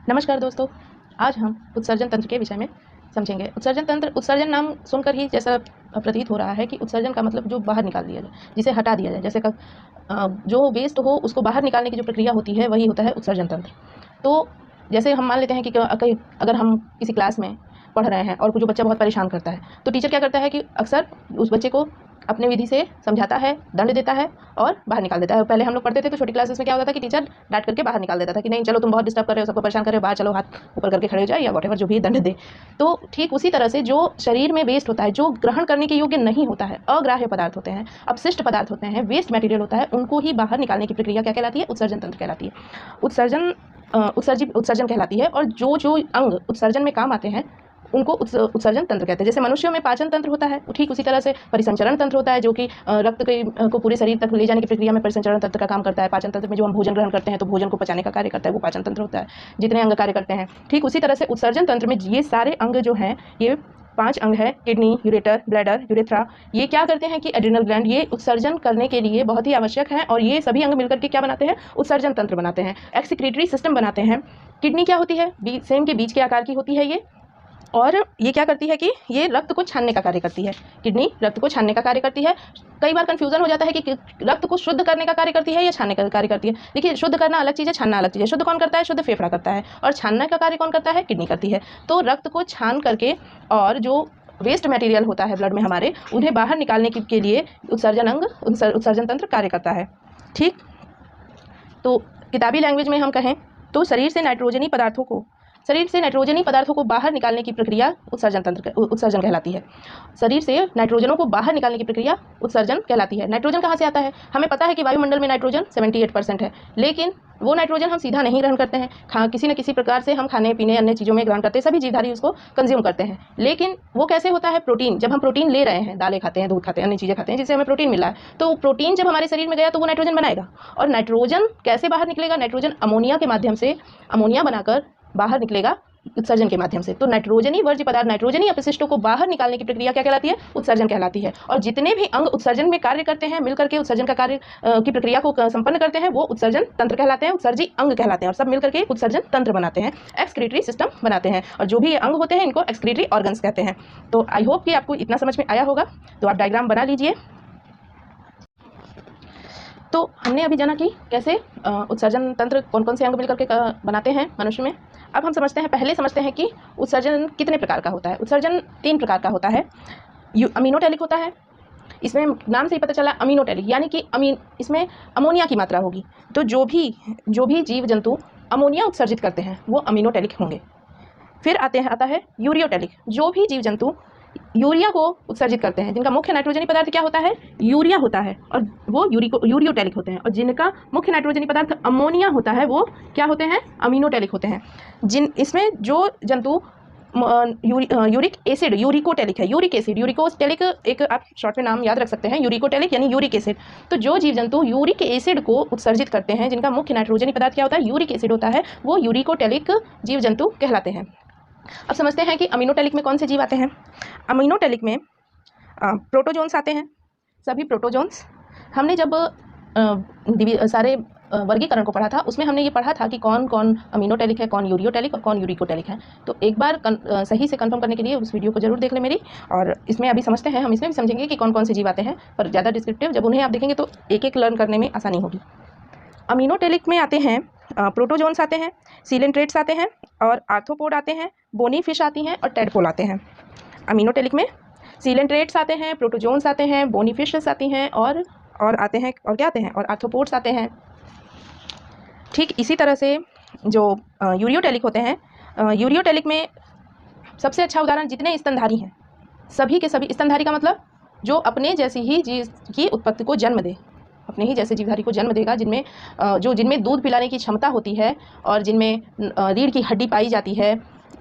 नमस्कार दोस्तों, आज हम उत्सर्जन तंत्र के विषय में समझेंगे। उत्सर्जन तंत्र, उत्सर्जन नाम सुनकर ही जैसा प्रतीत हो रहा है कि उत्सर्जन का मतलब जो बाहर निकाल दिया जाए, जिसे हटा दिया जाए, जैसे जो वेस्ट हो उसको बाहर निकालने की जो प्रक्रिया होती है वही होता है उत्सर्जन तंत्र। तो जैसे हम मान लेते हैं कि अगर हम किसी क्लास में पढ़ रहे हैं और जो बच्चा बहुत परेशान करता है, तो टीचर क्या करता है कि अक्सर उस बच्चे को अपने विधि से समझाता है, दंड देता है और बाहर निकाल देता है। पहले हम लोग पढ़ते थे तो छोटी क्लासेस में क्या होता था कि टीचर डांट करके बाहर निकाल देता था कि नहीं चलो तुम बहुत डिस्टर्ब कर रहे हो, सबको परेशान कर रहे हो, बाहर चलो, हाथ ऊपर करके खड़े हो जाए या वॉटेवर जो भी दंड दे। तो ठीक उसी तरह से जो शरीर में वेस्ट होता है, जो ग्रहण करने के योग्य नहीं होता है, अग्राह्य पदार्थ होते हैं, अपशिष्ट पदार्थ होते हैं, वेस्ट मटेरियल होता है, उनको ही बाहर निकालने की प्रक्रिया क्या कहलाती है? उत्सर्जन तंत्र कहलाती है। उत्सर्जन कहलाती है। और जो जो अंग उत्सर्जन में काम आते हैं उनको उत्सर्जन तंत्र कहते हैं। जैसे मनुष्यों में पाचन तंत्र होता है, ठीक उसी तरह से परिसंचरण तंत्र होता है, जो कि रक्त को पूरे शरीर तक ले जाने की प्रक्रिया में परिसंचरण तंत्र का काम करता है। पाचन तंत्र में जो हम भोजन ग्रहण करते हैं तो भोजन को पचाने का कार्य करता है, वो पाचन तंत्र होता है। जितने अंग कार्य करते हैं, ठीक उसी तरह से उत्सर्जन तंत्र में ये सारे अंग जो हैं, ये 5 अंग है: किडनी, यूरेटर, ब्लैडर, यूरेथ्रा। ये क्या करते हैं कि एड्रिनल ग्लैंड, ये उत्सर्जन करने के लिए बहुत ही आवश्यक है। और ये सभी अंग मिलकर के क्या बनाते हैं? उत्सर्जन तंत्र बनाते हैं, एक्सक्रीटरी सिस्टम बनाते हैं। किडनी क्या होती है? सेम के बीज के आकार की होती है ये, और ये क्या करती है कि ये रक्त को छानने का कार्य करती है। किडनी रक्त को छानने का कार्य करती है। कई बार कंफ्यूजन हो जाता है कि रक्त को शुद्ध करने का कार्य करती है या छानने का कार्य करती है। देखिए, शुद्ध करना अलग चीज़ है, छानना अलग चीज़ है। शुद्ध कौन करता है? शुद्ध फेफड़ा करता है। और छानने का कार्य कौन करता है? किडनी करती है। तो रक्त को छान करके और जो वेस्ट मटेरियल होता है ब्लड में हमारे, उन्हें बाहर निकालने के लिए उत्सर्जन तंत्र कार्य करता है। ठीक, तो किताबी लैंग्वेज में हम कहें तो शरीर से नाइट्रोजनी पदार्थों को बाहर निकालने की प्रक्रिया उत्सर्जन कहलाती है। शरीर से नाइट्रोजनों को बाहर निकालने की प्रक्रिया उत्सर्जन कहलाती है। नाइट्रोजन कहाँ से आता है? हमें पता है कि वायुमंडल में नाइट्रोजन 78% है, लेकिन वो नाइट्रोजन हम सीधा नहीं ग्रहण करते हैं। किसी न किसी प्रकार से हम खाने पीने अन्य चीज़ों में ग्रहण करते हैं, सभी जीवधारी उसको कंज्यूम करते हैं। लेकिन वो कैसे होता है? प्रोटीन, जब हम प्रोटीन ले रहे हैं, दालें खाते हैं, दूध खाते हैं, अन्य चीज़ें खाते हैं जिससे हमें प्रोटीन मिला है, तो प्रोटीन जब हमारे शरीर में गया तो वो नाइट्रोजन बनाएगा। और नाइट्रोजन कैसे बाहर निकलेगा? नाइट्रोजन अमोनिया के माध्यम से, अमोनिया बनाकर बाहर निकलेगा उत्सर्जन के माध्यम से। तो नाइट्रोजनी वर्ज्य पदार्थ, नाइट्रोजनी अपशिष्टों को बाहर निकालने की प्रक्रिया क्या कहलाती है? उत्सर्जन कहलाती है। और जितने भी अंग उत्सर्जन में कार्य करते हैं, मिलकर के उत्सर्जन का कार्य की प्रक्रिया को संपन्न करते हैं, वो उत्सर्जन तंत्र कहलाते हैं, उत्सर्जी अंग कहलाते हैं। और सब मिलकर के उत्सर्जन तंत्र बनाते हैं, एक्सक्रीटरी सिस्टम बनाते हैं। और जो भी अंग होते हैं इनको एक्सक्रीटरी ऑर्गन्स कहते हैं। तो आई होप कि आपको इतना समझ में आया होगा। तो आप डायग्राम बना लीजिए। तो हमने अभी जाना कि कैसे उत्सर्जन तंत्र कौन कौन से अंग मिलकर के बनाते हैं मनुष्य में। अब हम पहले समझते हैं कि उत्सर्जन कितने प्रकार का होता है। उत्सर्जन 3 प्रकार का होता है। अमीनोटेलिक होता है, इसमें नाम से ही पता चला अमीनोटेलिक, यानी कि इसमें अमोनिया की मात्रा होगी। तो जो भी जीव जंतु अमोनिया उत्सर्जित करते हैं वो अमीनोटेलिक होंगे। फिर आता है यूरियोटेलिक, जो भी जीव जंतु यूरिया को उत्सर्जित करते हैं, जिनका मुख्य नाइट्रोजनी पदार्थ क्या होता है? यूरिया होता है, और वो यूरियोटेलिक होते हैं। और जिनका मुख्य नाइट्रोजनी पदार्थ अमोनिया होता है वो क्या होते हैं? अमीनोटेलिक होते हैं। इसमें जो जंतु यूरिक एसिड यूरिकोटेलिक है। यूरिकोटेलिक एक आप शॉर्ट में नाम याद रख सकते हैं, यूरिकोटेलिक यानी यूरिक एसिड। तो जो जीव जंतु यूरिक एसिड को उत्सर्जित करते हैं, जिनका मुख्य नाइट्रोजनी पदार्थ क्या होता है? यूरिक एसिड होता है, वो यूरिकोटेलिक जीव जंतु कहलाते हैं। अब समझते हैं कि अमीनोटेलिक में कौन से जीव आते हैं। अमीनोटेलिक में प्रोटोजोन्स आते हैं। सभी प्रोटोजोन्स, हमने जब सारे वर्गीकरण को पढ़ा था, उसमें हमने ये पढ़ा था कि कौन कौन अमीनोटेलिक है, कौन यूरियोटेलिक और कौन यूरिकोटेलिक है। तो एक बार सही से कंफर्म करने के लिए उस वीडियो को जरूर देख लें मेरी। और इसमें अभी समझते हैं, हम इसमें भी समझेंगे कि कौन कौन से जीव आते हैं, पर ज़्यादा डिस्क्रिप्टिव जब उन्हें आप देखेंगे तो एक एक लर्न करने में आसानी होगी। अमीनोटेलिक में आते हैं प्रोटोजोन्स आते हैं, सीलेंट्रेट्स आते हैं, और आर्थ्रोपोड आते हैं, बोनी फिश आती हैं, और टेडपोल आते हैं। अमीनोटेलिक में सीलेंट्रेट्स आते हैं, प्रोटोजोन्स आते हैं, बोनी फिशेस आती हैं, और आते हैं, और क्या आते हैं? और आर्थ्रोपोड्स आते हैं। ठीक इसी तरह से जो यूरियोटेलिक होते हैं, यूरियोटेलिक में सबसे अच्छा उदाहरण जितने स्तनधारी हैं, सभी के सभी स्तनधारी का मतलब जो अपने जैसी ही जीव की उत्पत्ति को जन्म दे, अपने ही जैसे जीवधारी को जन्म देगा, जिनमें दूध पिलाने की क्षमता होती है और जिनमें रीढ़ की हड्डी पाई जाती है।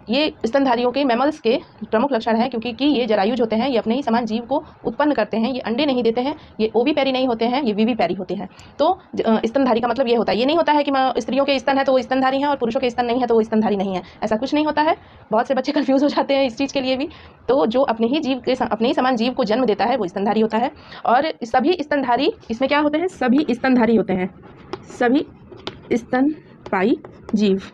ये स्तनधारियों के, मैमल्स के प्रमुख लक्षण हैं, क्योंकि ये जरायुज होते हैं, ये अपने ही समान जीव को उत्पन्न करते हैं। ये अंडे नहीं देते हैं, ये ओवीपेरी नहीं होते हैं, ये वीवीपेरी होते हैं। तो स्तनधारी का मतलब ये होता है, ये नहीं होता है कि स्त्रियों के स्तन है तो वो स्तनधारी हैं और पुरुषों के स्तन नहीं है तो वो स्तनधारी नहीं है, ऐसा कुछ नहीं होता है। बहुत से बच्चे कन्फ्यूज हो जाते हैं इस चीज़ के लिए भी। तो जो अपने ही समान जीव को जन्म देता है वो स्तनधारी होता है। और सभी स्तनधारी इसमें क्या होते हैं? सभी स्तनधारी होते हैं, सभी स्तनपायी जीव।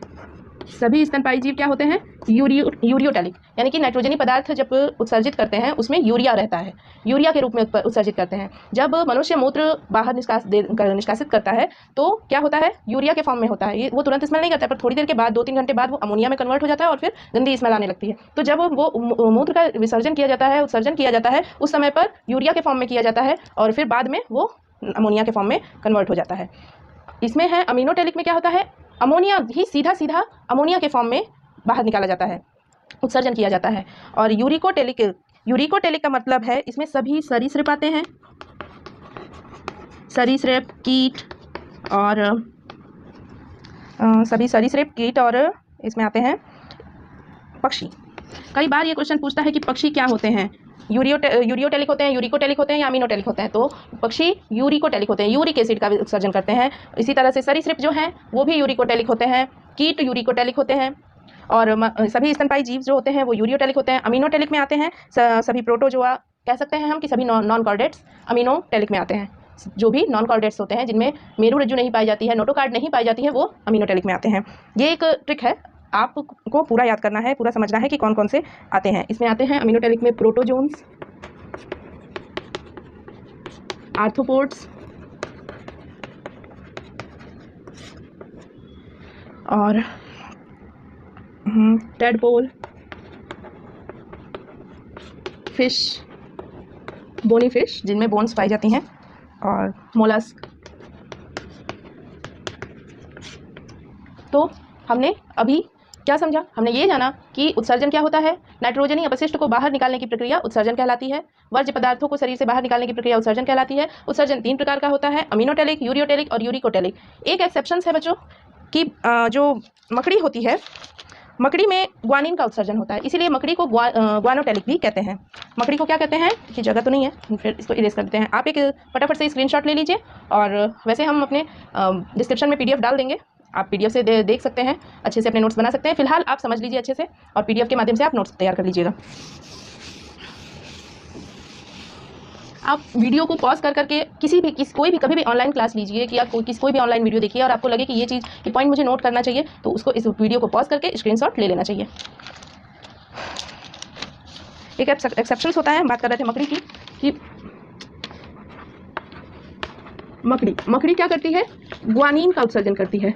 सभी स्तनपायी जीव क्या होते हैं? यूरियोटेलिक, यानी कि नाइट्रोजनी पदार्थ जब उत्सर्जित करते हैं उसमें यूरिया रहता है, यूरिया के रूप में उत्सर्जित करते हैं। जब मनुष्य मूत्र बाहर निष्कासित करता है तो क्या होता है? यूरिया के फॉर्म में होता है। ये वो तुरंत स्मेल नहीं करता है, पर थोड़ी देर के बाद 2-3 घंटे बाद वो अमोनिया में कन्वर्ट हो जाता है और फिर गंदी स्मेल आने लगती है। तो जब वो मूत्र का विसर्जन किया जाता है, उत्सर्जन किया जाता है, उस समय पर यूरिया के फॉर्म में किया जाता है और फिर बाद में वो अमोनिया के फॉर्म में कन्वर्ट हो जाता है। इसमें है अमीनोटेलिक में क्या होता है? अमोनिया ही सीधा अमोनिया के फॉर्म में बाहर निकाला जाता है, उत्सर्जन किया जाता है। और यूरिकोटेलिक का मतलब है इसमें सभी सरीसृप आते हैं, सरीसृप, कीट और सभी सरीसृप, कीट और इसमें आते हैं पक्षी। कई बार ये क्वेश्चन पूछता है कि पक्षी क्या होते हैं? यूरियोटेलिक होते हैं, यूरिकोटेलिक होते हैं या अमीनोटेलिक होते हैं? तो पक्षी यूरिकोटेलिक होते हैं, यूरिक एसिड का उत्सर्जन करते हैं। इसी तरह से सरीसृप जो हैं वो भी यूरिकोटेलिक होते हैं, कीट यूरिकोटेलिक होते हैं और सभी स्तनपायी जीव जो होते हैं वो यूरियोटेलिक होते हैं। अमीनोटेलिक में आते हैं सभी प्रोटोजोआ, कह सकते हैं हम कि सभी नॉन कॉर्डेट्स अमीनोटेलिक में आते हैं। जो भी नॉन कॉर्डेट्स होते हैं जिनमें मेरुरज्जु नहीं पाई जाती है, नोटोकार्ड नहीं पाई जाती है, वो अमीनोटेलिक में आते हैं। ये एक ट्रिक है, आपको पूरा याद करना है, पूरा समझना है कि कौन कौन से आते हैं। इसमें आते हैं अमीनोटेलिक में प्रोटोजोन्स, आर्थ्रोपोड्स और टैडपोल, फिश, बोनी फिश जिनमें बोन्स पाई जाती हैं और मोलस्क। तो हमने अभी क्या समझा? हमने ये जाना कि उत्सर्जन क्या होता है। नाइट्रोजनी अपशिष्ट को बाहर निकालने की प्रक्रिया उत्सर्जन कहलाती है। वर्ज्य पदार्थों को शरीर से बाहर निकालने की प्रक्रिया उत्सर्जन कहलाती है। उत्सर्जन 3 प्रकार का होता है, अमीनोटेलिक, यूरियोटेलिक और यूरिकोटेलिक। एक एक्सेप्शन है बच्चों कि जो मकड़ी होती है, मकड़ी में ग्वानिन का उत्सर्जन होता है, इसीलिए मकड़ी को ग्वानोटेलिक भी कहते हैं। मकड़ी को क्या कहते हैं? कि जगह तो नहीं है, फिर इसको इरेज कर देते हैं। आप एक फटाफट से स्क्रीनशॉट ले लीजिए और वैसे हम अपने डिस्क्रिप्शन में PDF डाल देंगे, आप PDF से देख सकते हैं, अच्छे से अपने नोट्स बना सकते हैं। फिलहाल आप समझ लीजिए अच्छे से और PDF के माध्यम से आप नोट्स तैयार कर लीजिएगा। आप वीडियो को पॉज कर करके कोई भी कभी भी ऑनलाइन क्लास लीजिए कि आप कोई भी ऑनलाइन वीडियो देखिए और आपको लगे कि ये चीज़ ये पॉइंट मुझे नोट करना चाहिए, तो उसको इस वीडियो को पॉज करके स्क्रीनशॉट ले लेना चाहिए। एक एक्सेप्शंस होता है, हम बात कर रहे थे मकड़ी की कि मकड़ी क्या करती है? ग्वानिन का उत्सर्जन करती है,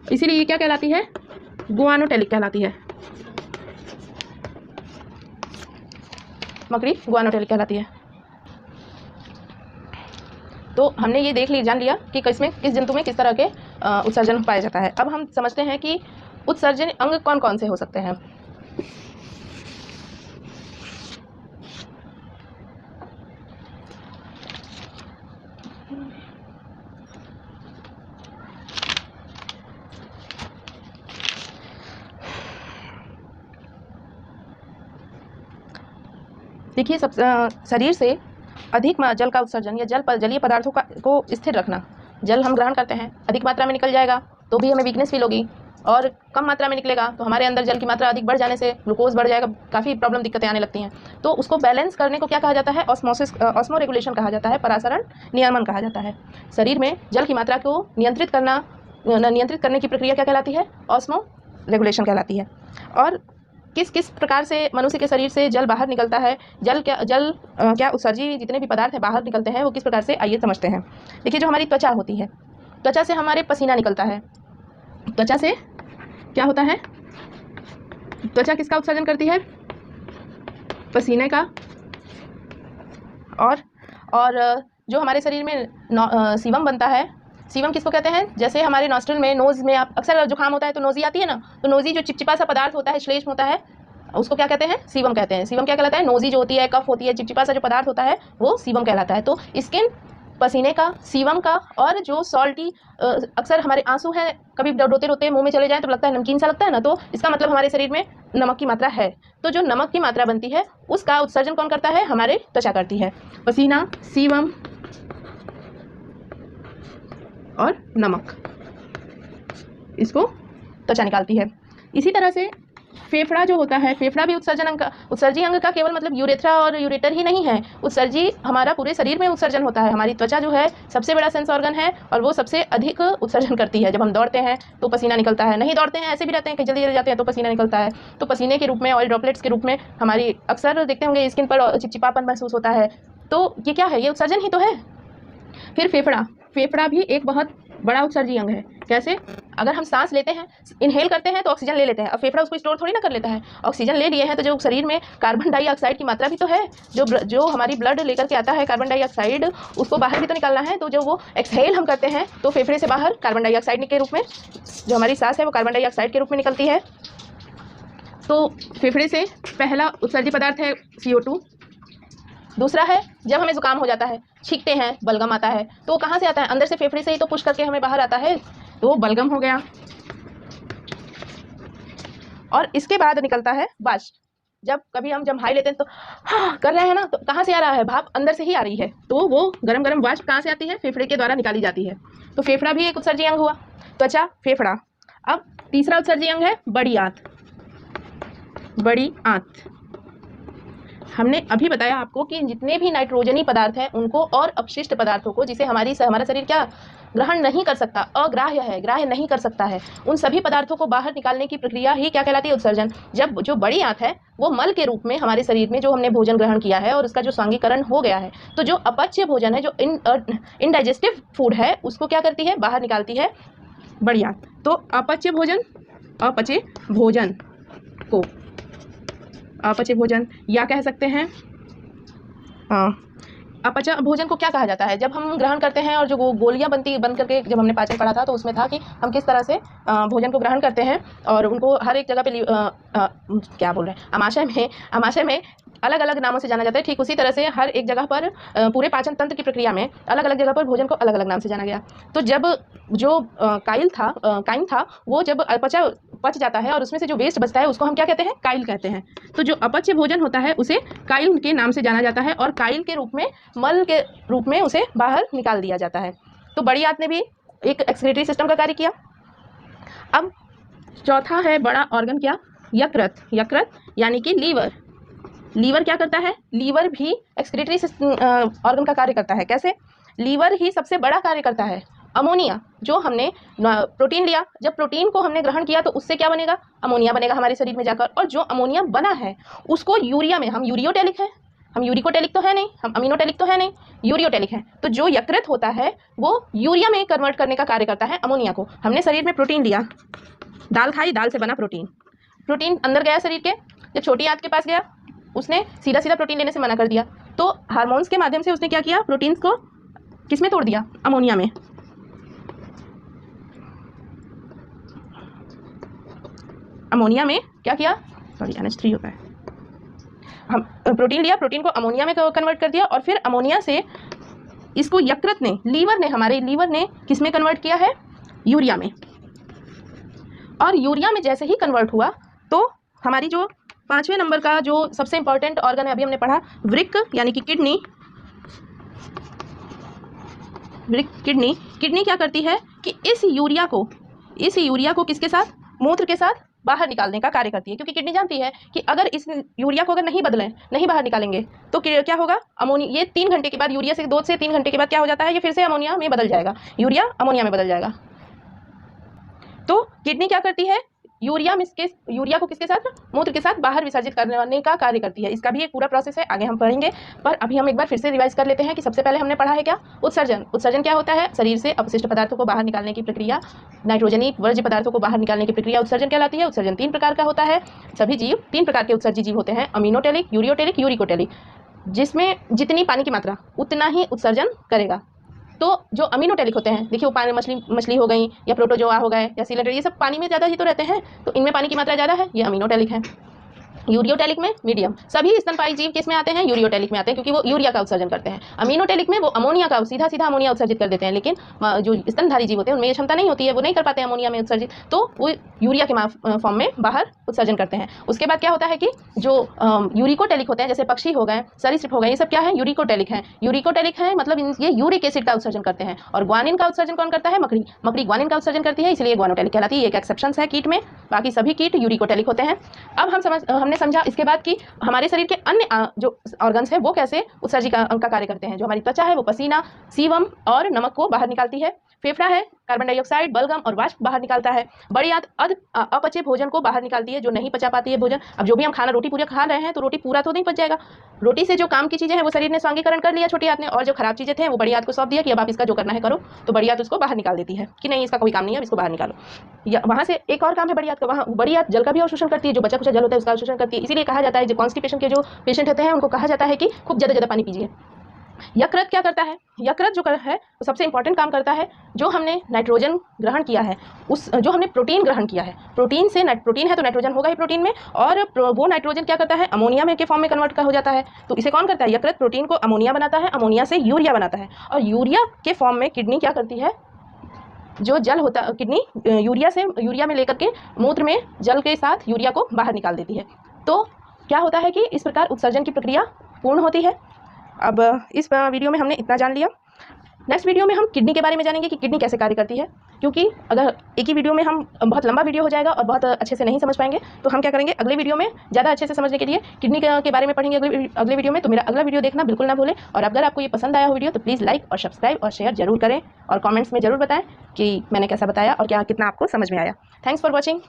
इसीलिए ये क्या कहलाती है? ग्वानोटेलिक कहलाती है। मकड़ी ग्वानोटेलिक कहलाती है। तो हमने ये जान लिया कि किस जंतु में किस तरह के उत्सर्जन पाया जाता है। अब हम समझते हैं कि उत्सर्जन अंग कौन कौन से हो सकते हैं। देखिए, शरीर से अधिक जल का उत्सर्जन या जलीय पदार्थों को स्थिर रखना। जल हम ग्रहण करते हैं, अधिक मात्रा में निकल जाएगा तो भी हमें वीकनेस फील होगी, और कम मात्रा में निकलेगा तो हमारे अंदर जल की मात्रा अधिक बढ़ जाने से ग्लूकोज बढ़ जाएगा, काफ़ी प्रॉब्लम दिक्कतें आने लगती हैं। तो उसको बैलेंस करने को क्या कहा जाता है? ऑस्मो रेगुलेशन कहा जाता है, परासरण नियमन कहा जाता है। शरीर में जल की मात्रा को नियंत्रित करने की प्रक्रिया क्या कहलाती है? ऑस्मो रेगुलेशन कहलाती है। और किस प्रकार से मनुष्य के शरीर से जल बाहर निकलता है, जल क्या उत्सर्जी जितने भी पदार्थ हैं बाहर निकलते हैं वो किस प्रकार से, आइए समझते हैं। देखिए, जो हमारी त्वचा होती है, त्वचा से हमारे पसीना निकलता है। त्वचा से क्या होता है? त्वचा किसका उत्सर्जन करती है? पसीने का। और जो हमारे शरीर में सीवम बनता है, सीवम किसको कहते हैं? जैसे हमारे नॉस्ट्रल में, नोज़ में आप अक्सर जुकाम होता है तो नोज़ी आती है ना, तो नोज़ी जो चिपचिपा सा पदार्थ होता है, श्लेष्म होता है, उसको क्या कहते हैं? सीवम कहते हैं। सीवम क्या कहलाता है? नोज़ी जो होती है, कफ होती है, चिपचिपा सा जो पदार्थ होता है वो सीवम कहलाता है। तो स्किन, पसीने का, सीवम का, और जो सॉल्टी, अक्सर हमारे आंसू हैं, कभी रोते रोते मुंह में चले जाएं तो लगता है नमकीन सा लगता है ना, तो इसका मतलब हमारे शरीर में नमक की मात्रा है। तो जो नमक की मात्रा बनती है उसका उत्सर्जन कौन करता है? हमारे त्वचा करती है। पसीना, सीवम और नमक, इसको त्वचा निकालती है। इसी तरह से फेफड़ा जो होता है, फेफड़ा भी उत्सर्जन अंग का, उत्सर्जी अंग का केवल मतलब यूरेथ्रा और यूरेटर ही नहीं है, उत्सर्जी हमारा पूरे शरीर में उत्सर्जन होता है। हमारी त्वचा जो है सबसे बड़ा सेंस ऑर्गन है और वो सबसे अधिक उत्सर्जन करती है। जब हम दौड़ते हैं तो पसीना निकलता है, नहीं दौड़ते हैं ऐसे भी रहते हैं कि जल्दी जल्दी जाते हैं तो पसीना निकलता है, तो पसीने के रूप में, ऑयल ड्रॉपलेट्स के रूप में हमारी अक्सर देखते होंगे स्किन पर चिपचिपापन महसूस होता है। तो ये क्या है? ये उत्सर्जन ही तो है। फिर फेफड़ा, फेफड़ा भी एक बहुत बड़ा उत्सर्जी अंग है। कैसे? अगर हम सांस लेते हैं, इनहेल करते हैं तो ऑक्सीजन ले लेते हैं, अब फेफड़ा उसको स्टोर थोड़ी ना कर लेता है। ऑक्सीजन ले लिए हैं तो जो शरीर में कार्बन डाइऑक्साइड की मात्रा भी तो है, जो हमारी ब्लड लेकर के आता है कार्बन डाइऑक्साइड, उसको बाहर भी तो निकालना है। तो जो वो एक्सहेल हम करते हैं तो फेफड़े से बाहर कार्बन डाइऑक्साइड के रूप में, जो हमारी सांस है वो कार्बन डाइऑक्साइड के रूप में निकलती है। तो फेफड़े से पहला उत्सर्जी पदार्थ है CO2। दूसरा है जब हमें जुकाम हो जाता है, छींकते हैं, बलगम आता है, तो वो कहाँ से आता है? अंदर से फेफड़े से ही तो पुश करके हमें बाहर आता है, तो वो बलगम हो गया। और इसके बाद निकलता है वाष्प। जब कभी हम जम्हाई लेते हैं तो हाँ कर रहे हैं ना, तो कहाँ से आ रहा है? भाप अंदर से ही आ रही है, तो वो गरम गरम वाष्प कहाँ से आती है? फेफड़े के द्वारा निकाली जाती है। तो फेफड़ा भी एक उत्सर्जी अंग हुआ। त्वचा, फेफड़ा। अब तीसरा उत्सर्जी अंग है बड़ी आंत। बड़ी आंत हमने अभी बताया आपको कि जितने भी नाइट्रोजनी पदार्थ हैं उनको और अपशिष्ट पदार्थों को, जिसे हमारा शरीर क्या ग्रहण नहीं कर सकता, अग्राह्य है, ग्राह्य नहीं कर सकता है, उन सभी पदार्थों को बाहर निकालने की प्रक्रिया ही क्या कहलाती है? उत्सर्जन। जब जो बड़ी आंत है वो मल के रूप में हमारे शरीर में जो हमने भोजन ग्रहण किया है और उसका जो सांगीकरण हो गया है, तो जो अपच्य भोजन है, जो इनडाइजेस्टिव फूड है, उसको क्या करती है? बाहर निकालती है बड़ी आंत। तो अपच्य भोजन को अपचय भोजन या कह सकते हैं अपचय भोजन को क्या कहा जाता है? जब हम ग्रहण करते हैं और जो गोलियां बन करके, जब हमने पाचन पढ़ा था तो उसमें था कि हम किस तरह से भोजन को ग्रहण करते हैं और उनको हर एक जगह पे क्या बोल रहे हैं, आमाशय में अलग अलग नामों से जाना जाता है। ठीक उसी तरह से हर एक जगह पर पूरे पाचन तंत्र की प्रक्रिया में अलग अलग जगह पर भोजन को अलग अलग नाम से जाना गया। तो जब जो काइल था वो जब पच जाता है और उसमें से जो वेस्ट बचता है उसको हम क्या कहते हैं? काइल कहते हैं। तो जो अपच्य भोजन होता है उसे काइल के नाम से जाना जाता है और काइल के रूप में, मल के रूप में उसे बाहर निकाल दिया जाता है। तो बड़ी आंत ने भी एक एक्सक्रीटरी सिस्टम का कार्य किया। अब चौथा है बड़ा ऑर्गन क्या? यकृत यानी कि लीवर। लीवर क्या करता है? लीवर भी एक्सक्रीटरी ऑर्गन का कार्य करता है। कैसे? लीवर ही सबसे बड़ा कार्य करता है। अमोनिया, जो हमने प्रोटीन लिया, जब प्रोटीन को हमने ग्रहण किया तो उससे क्या बनेगा? अमोनिया बनेगा हमारे शरीर में जाकर, और जो अमोनिया बना है उसको यूरिया में, हम यूरियोटेलिक हैं, हम यूरिकोटेलिक तो है नहीं, हम अमीनोटेलिक तो है नहीं, यूरियोटेलिक है। तो जो यकृत होता है वो यूरिया में कन्वर्ट करने का कार्य करता है अमोनिया को। हमने शरीर में प्रोटीन लिया, दाल खाई, दाल से बना प्रोटीन अंदर गया शरीर के, जब छोटी आंत के पास गया उसने सीधा प्रोटीन लेने से मना कर दिया, तो हार्मोन्स के माध्यम से उसने क्या किया? प्रोटीन्स को किस में तोड़ दिया? अमोनिया में। अमोनिया में क्या किया? सॉरी, NH3 होता है। हम प्रोटीन लिया, प्रोटीन को अमोनिया में कन्वर्ट कर दिया और फिर अमोनिया से इसको यकृत ने, हमारे लीवर ने किस में कन्वर्ट किया है? यूरिया में। और यूरिया में जैसे ही कन्वर्ट हुआ तो हमारी जो 5वें नंबर का जो सबसे इंपॉर्टेंट ऑर्गन है, अभी हमने पढ़ा वृक्क यानी कि किडनी क्या करती है कि इस यूरिया को किसके साथ? मूत्र के साथ बाहर निकालने का कार्य करती है। क्योंकि किडनी जानती है कि अगर इस यूरिया को अगर नहीं बाहर निकालेंगे तो क्या होगा? अमोनिया, ये 3 घंटे के बाद, यूरिया से 2 से 3 घंटे के बाद क्या हो जाता है? ये फिर से अमोनिया में बदल जाएगा, यूरिया अमोनिया में बदल जाएगा। तो किडनी क्या करती है? यूरिया को किसके साथ? मूत्र के साथ बाहर विसर्जित करने का कार्य करती है। इसका भी एक पूरा प्रोसेस है, आगे हम पढ़ेंगे। पर अभी हम एक बार फिर से रिवाइज कर लेते हैं कि सबसे पहले हमने पढ़ा है क्या? उत्सर्जन क्या होता है? शरीर से अपशिष्ट पदार्थों को बाहर निकालने की प्रक्रिया, नाइट्रोजनी वर्ज्य पदार्थों को बाहर निकालने की प्रक्रिया उत्सर्जन कहलाती है। उत्सर्जन 3 प्रकार का होता है। सभी जीव 3 प्रकार के उत्सर्जी जीव होते हैं, अमीनोटेलिक, यूरियोटेलिक, यूरिकोटेलिक। जिसमें जितनी पानी की मात्रा उतना ही उत्सर्जन करेगा। तो जो अमीनोटेलिक होते हैं, देखिए वो पानी, मछली हो गई या प्रोटोजोआ हो गए या सिलेंडर, ये सब पानी में ज़्यादा ही तो रहते हैं, तो इनमें पानी की मात्रा ज़्यादा है, ये अमीनोटेलिक है। यूरियोटैलिक में मीडियम। सभी स्तनपायी जीव किस में आते हैं? यूरियोटैलिक में आते हैं, क्योंकि वो यूरिया का उत्सर्जन करते हैं। अमीनोटैलिक में वो अमोनिया का सीधा अमोनिया उत्सर्जित कर देते हैं, लेकिन जो स्तनधारी जीव होते हैं उनमें ये क्षमता नहीं होती है, वो नहीं कर पाते हैं अमोनिया में उत्सर्जित, तो वो यूरिया के फॉर्म में बाहर उत्सर्जन करते हैं। उसके बाद क्या होता है कि जो यूरिकोटैलिक होते हैं, जैसे पक्षी हो गए, सरीसृप हो गए, ये सब क्या है? यूरिकोटैलिक है। यूरिकोटैलिक है मतलब ये यूरिक एसिड का उत्सर्जन करते हैं। और ग्वानिन का उत्सर्जन कौन करता है? मकड़ी ग्वानिन का उत्सर्जन करती है, इसलिए ग्वानोटैलिक कहलाती है। एक एक्सेप्शन है कीट में, बाकी सभी कीट यूरिकोटैलिक होते हैं। अब हमने समझा इसके बाद कि हमारे शरीर के अन्य जो ऑर्गन्स हैं वो कैसे उत्सर्जित का कार्य करते हैं। जो हमारी त्वचा है वो पसीना, सीवम और नमक को बाहर निकालती है। फेफड़ा है कार्बन डाइऑक्साइड, बलगम और वाष्प बाहर निकालता है। बड़ी आंत अपचे भोजन को बाहर निकालती है, जो नहीं पचा पाती है भोजन। अब जो भी हम रोटी पूरा खा रहे हैं तो रोटी पूरा तो नहीं पच जाएगा। रोटी से जो काम की चीजें हैं वो शरीर ने स्वांगीकरण कर लिया छोटी आंत ने, और जो खराब चीजें थे वो बड़ी आंत को सौंप दिया कि अब आप इसका जो करना है करो, तो बड़ी आंत उसको बाहर निकाल देती है कि नहीं इसका कोई काम नहीं है, इसको बाहर निकालो। या वहां से एक और काम है बड़ी आंत का, वहाँ बड़ी आंत जल का भी अवशोषण करती है, जो बचा कुचा जल होता है उसका अवशोषण करती है। इसीलिए कहा जाता है जो कॉन्स्टिपेशन के जो पेशेंट होते हैं उनको कहा जाता है कि खूब ज्यादा पानी पीजिए। यकृत क्या करता है? यकृत जो है वो सबसे इंपॉर्टेंट काम करता है। जो हमने नाइट्रोजन ग्रहण किया है, जो हमने प्रोटीन ग्रहण किया है, प्रोटीन है तो नाइट्रोजन होगा ही प्रोटीन में, और वो नाइट्रोजन क्या करता है? अमोनिया में के फॉर्म में कन्वर्ट हो जाता है। तो इसे कौन करता है? यकृत प्रोटीन को अमोनिया बनाता है, अमोनिया से यूरिया बनाता है, और यूरिया के फॉर्म में किडनी क्या करती है? जो जल होता है किडनी यूरिया में लेकर के मूत्र में जल के साथ यूरिया को बाहर निकाल देती है। तो क्या होता है कि इस प्रकार उत्सर्जन की प्रक्रिया पूर्ण होती है। अब इस वीडियो में हमने इतना जान लिया। नेक्स्ट वीडियो में हम किडनी के बारे में जानेंगे कि किडनी कैसे कार्य करती है, क्योंकि अगर एक ही वीडियो में हम बहुत लंबा वीडियो हो जाएगा और बहुत अच्छे से नहीं समझ पाएंगे, तो हम क्या करेंगे अगले वीडियो में ज़्यादा अच्छे से समझने के लिए किडनी के बारे में पढ़ेंगे अगले वीडियो में। तो मेरा अगला वीडियो देखना बिल्कुल ना भूलें, और अगर आपको ये पसंद आया हो वीडियो तो प्लीज़ लाइक और सब्सक्राइब और शेयर जरूर करें, और कॉमेंट्स में ज़रूर बताएं कि मैंने कैसा बताया और कितना आपको समझ में आया। Thanks for watching.